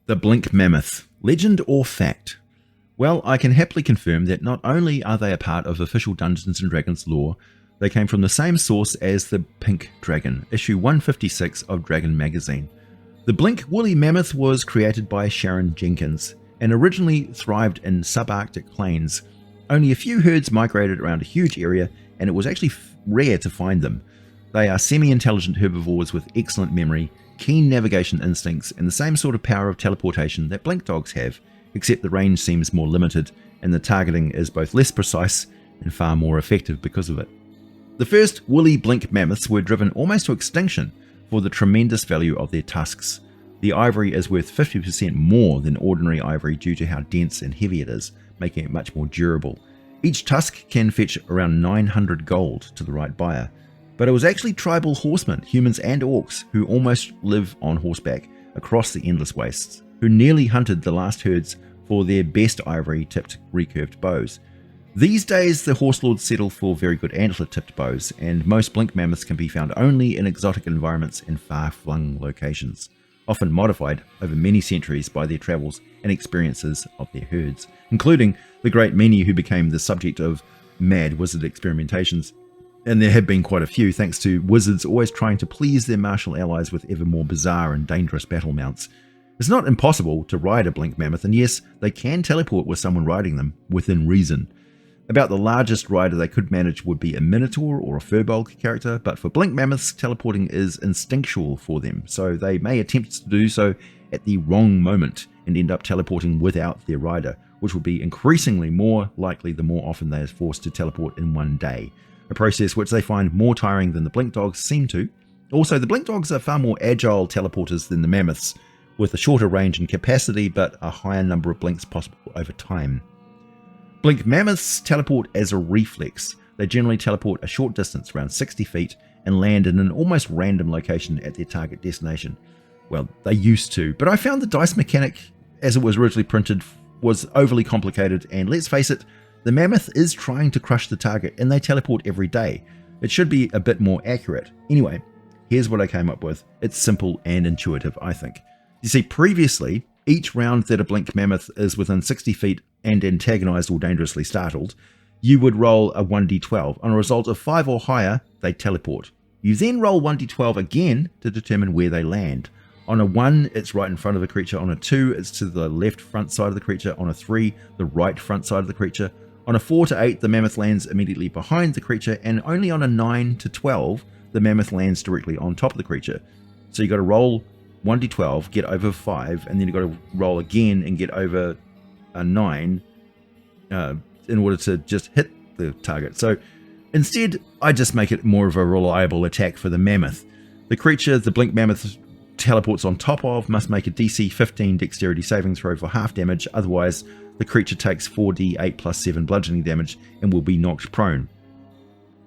The Blink Mammoth, legend or fact? Well, I can happily confirm that not only are they a part of official Dungeons & Dragons lore, they came from the same source as the Pink Dragon, issue 156 of Dragon magazine. The Blink Woolly Mammoth was created by Sharon Jenkins, and originally thrived in subarctic plains. Only a few herds migrated around a huge area, and it was actually rare to find them. They are semi-intelligent herbivores with excellent memory, keen navigation instincts, and the same sort of power of teleportation that blink dogs have, except the range seems more limited, and the targeting is both less precise and far more effective because of it. The first woolly blink mammoths were driven almost to extinction for the tremendous value of their tusks. The ivory is worth 50% more than ordinary ivory due to how dense and heavy it is, making it much more durable. Each tusk can fetch around 900 gold to the right buyer. But it was actually tribal horsemen, humans and orcs, who almost live on horseback across the endless wastes, who nearly hunted the last herds for their best ivory-tipped recurved bows. These days, the horse lords settle for very good antler-tipped bows, and most blink mammoths can be found only in exotic environments and far-flung locations, often modified over many centuries by their travels and experiences of their herds, including the great many who became the subject of mad wizard experimentations. And there have been quite a few, thanks to wizards always trying to please their martial allies with ever more bizarre and dangerous battle mounts. It's not impossible to ride a blink mammoth, and yes, they can teleport with someone riding them, within reason. About the largest rider they could manage would be a minotaur or a furbolg character, but for blink mammoths, teleporting is instinctual for them, so they may attempt to do so at the wrong moment and end up teleporting without their rider, which will be increasingly more likely the more often they are forced to teleport in one day, a process which they find more tiring than the blink dogs seem to. Also, the blink dogs are far more agile teleporters than the mammoths, with a shorter range and capacity but a higher number of blinks possible over time. Blink mammoths teleport as a reflex. They generally teleport a short distance, around 60 feet, and land in an almost random location at their target destination. Well, they used to, but I found the dice mechanic, as it was originally printed, was overly complicated, and let's face it, the mammoth is trying to crush the target, and they teleport every day. It should be a bit more accurate. Anyway, here's what I came up with. It's simple and intuitive, I think. You see, previously, each round that a blink mammoth is within 60 feet and antagonized or dangerously startled, you would roll a 1d12. On a result of 5 or higher, they teleport. You then roll 1d12 again to determine where they land. On a 1, it's right in front of the creature. On a 2, it's to the left front side of the creature. On a 3, the right front side of the creature. On a 4 to 8, the mammoth lands immediately behind the creature, and only on a 9 to 12, the mammoth lands directly on top of the creature. So you got to roll 1d12, get over 5, and then you've got to roll again and get over a 9 in order to just hit the target. So instead, I just make it more of a reliable attack for the mammoth. The creature the blink mammoth teleports on top of must make a DC 15 dexterity saving throw for half damage, otherwise the creature takes 4d8 plus 7 bludgeoning damage and will be knocked prone.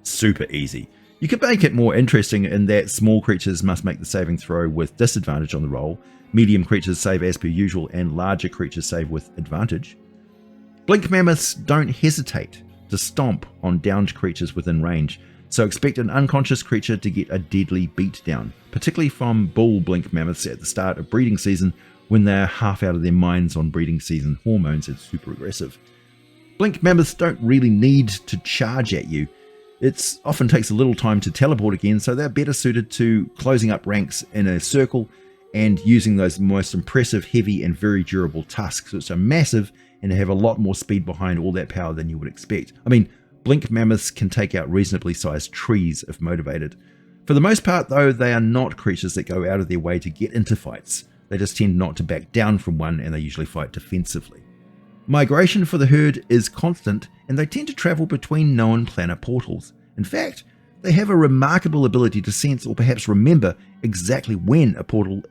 Super easy. You could make it more interesting in that small creatures must make the saving throw with disadvantage on the roll, medium creatures save as per usual, and larger creatures save with advantage. Blink mammoths don't hesitate to stomp on downed creatures within range, so expect an unconscious creature to get a deadly beatdown, particularly from bull blink mammoths at the start of breeding season when they're half out of their minds on breeding season hormones and super aggressive. Blink mammoths don't really need to charge at you. It often takes a little time to teleport again, so they're better suited to closing up ranks in a circle and using those most impressive, heavy, and very durable tusks, which are massive and have a lot more speed behind all that power than you would expect. I mean, blink mammoths can take out reasonably sized trees if motivated. For the most part, though, they are not creatures that go out of their way to get into fights. They just tend not to back down from one, and they usually fight defensively. Migration for the herd is constant, and they tend to travel between known planet portals. In fact, they have a remarkable ability to sense or perhaps remember exactly when a portal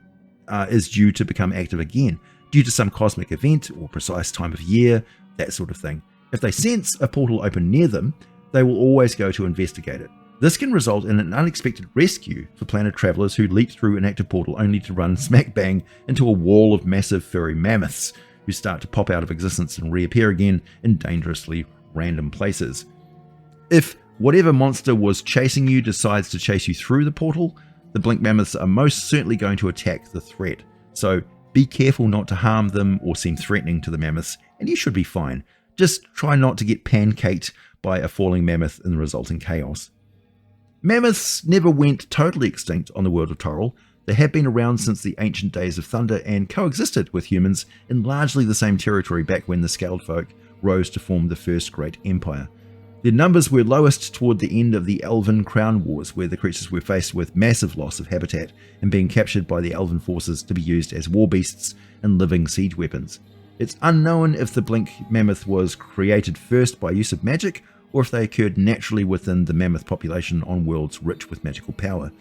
is due to become active again, due to some cosmic event or precise time of year, that sort of thing. If they sense a portal open near them, they will always go to investigate it. This can result in an unexpected rescue for planet travelers who leap through an active portal only to run smack bang into a wall of massive furry mammoths who start to pop out of existence and reappear again in dangerously random places. If whatever monster was chasing you decides to chase you through the portal, the blink mammoths are most certainly going to attack the threat. So Be careful not to harm them or seem threatening to the mammoths, and you should be fine. Just try not to get pancaked by a falling mammoth in the resulting chaos. Mammoths never went totally extinct on the world of Toril. They have been around since the ancient days of Thunder and coexisted with humans in largely the same territory back when the scaled folk rose to form the first great empire. Their numbers were lowest toward the end of the Elven Crown Wars, where the creatures were faced with massive loss of habitat and being captured by the Elven forces to be used as war beasts and living siege weapons. It's unknown if the Blink Mammoth was created first by use of magic, or if they occurred naturally within the mammoth population on worlds rich with magical power.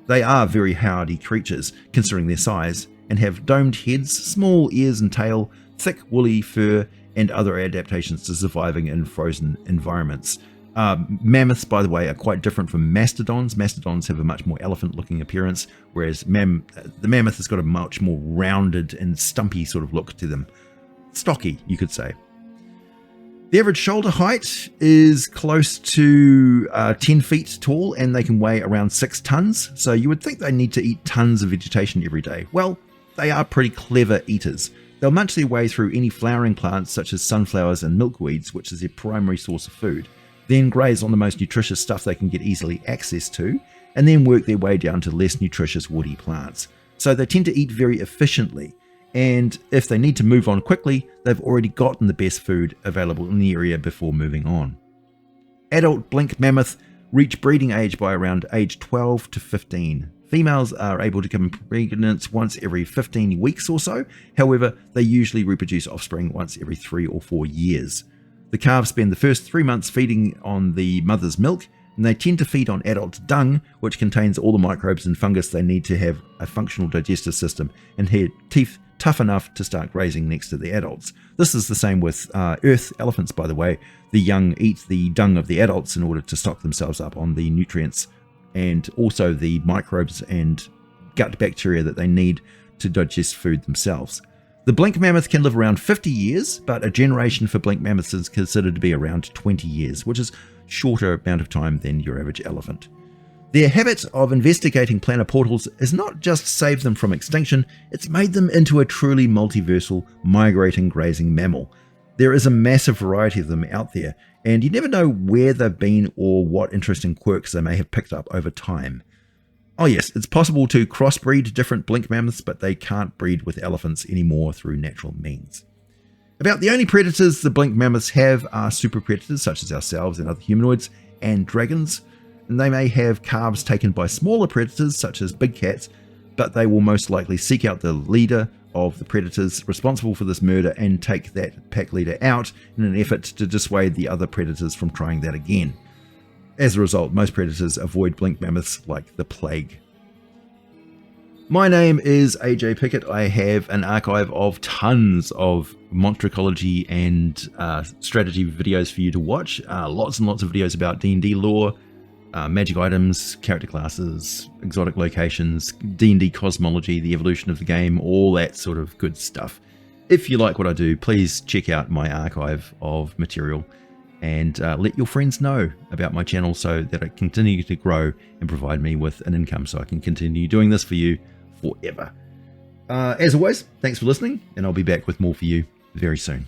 They are very hardy creatures, considering their size, and have domed heads, small ears and tail, thick woolly fur, and other adaptations to surviving in frozen environments. Mammoths, by the way, are quite different from mastodons. Mastodons have a much more elephant-looking appearance, whereas the mammoth has got a much more rounded and stumpy sort of look to them. Stocky, you could say. The average shoulder height is close to 10 feet tall, and they can weigh around 6 tons, so you would think they need to eat tons of vegetation every day. Well, they are pretty clever eaters. They'll munch their way through any flowering plants such as sunflowers and milkweeds, which is their primary source of food, then graze on the most nutritious stuff they can get easily access to, and then work their way down to less nutritious woody plants. So they tend to eat very efficiently, and if they need to move on quickly, they've already gotten the best food available in the area before moving on. Adult Blink Mammoth reach breeding age by around age 12 to 15. Females are able to come pregnant once every 15 weeks or so. However, they usually reproduce offspring once every 3 or 4 years. The calves spend the first 3 months feeding on the mother's milk, and they tend to feed on adult dung, which contains all the microbes and fungus they need to have a functional digestive system and have teeth tough enough to start grazing next to the adults. This is the same with earth elephants, by the way. The young eat the dung of the adults in order to stock themselves up on the nutrients and also the microbes and gut bacteria that they need to digest food themselves. The Blink Mammoth can live around 50 years, but a generation for Blink Mammoths is considered to be around 20 years, which is a shorter amount of time than your average elephant. Their habit of investigating planar portals has not just saved them from extinction, it's made them into a truly multiversal, migrating, grazing mammal. There is a massive variety of them out there, and you never know where they've been or what interesting quirks they may have picked up over time. Oh yes, it's possible to crossbreed different Blink Mammoths, but they can't breed with elephants anymore through natural means. About the only predators the Blink Mammoths have are super predators such as ourselves and other humanoids, and dragons, and they may have calves taken by smaller predators such as big cats, but they will most likely seek out the leader of the predators responsible for this murder and take that pack leader out in an effort to dissuade the other predators from trying that again. As a result, most predators avoid Blink Mammoths like the plague. My name is AJ Pickett. I have an archive of tons of monster ecology and strategy videos for you to watch. Lots and lots of videos about D&D lore, magic items, character classes, exotic locations, D&D cosmology, the evolution of the game, all that sort of good stuff. If you like what I do, please check out my archive of material and let your friends know about my channel so that it continues to grow and provide me with an income so I can continue doing this for you forever. As always, thanks for listening, and I'll be back with more for you very soon.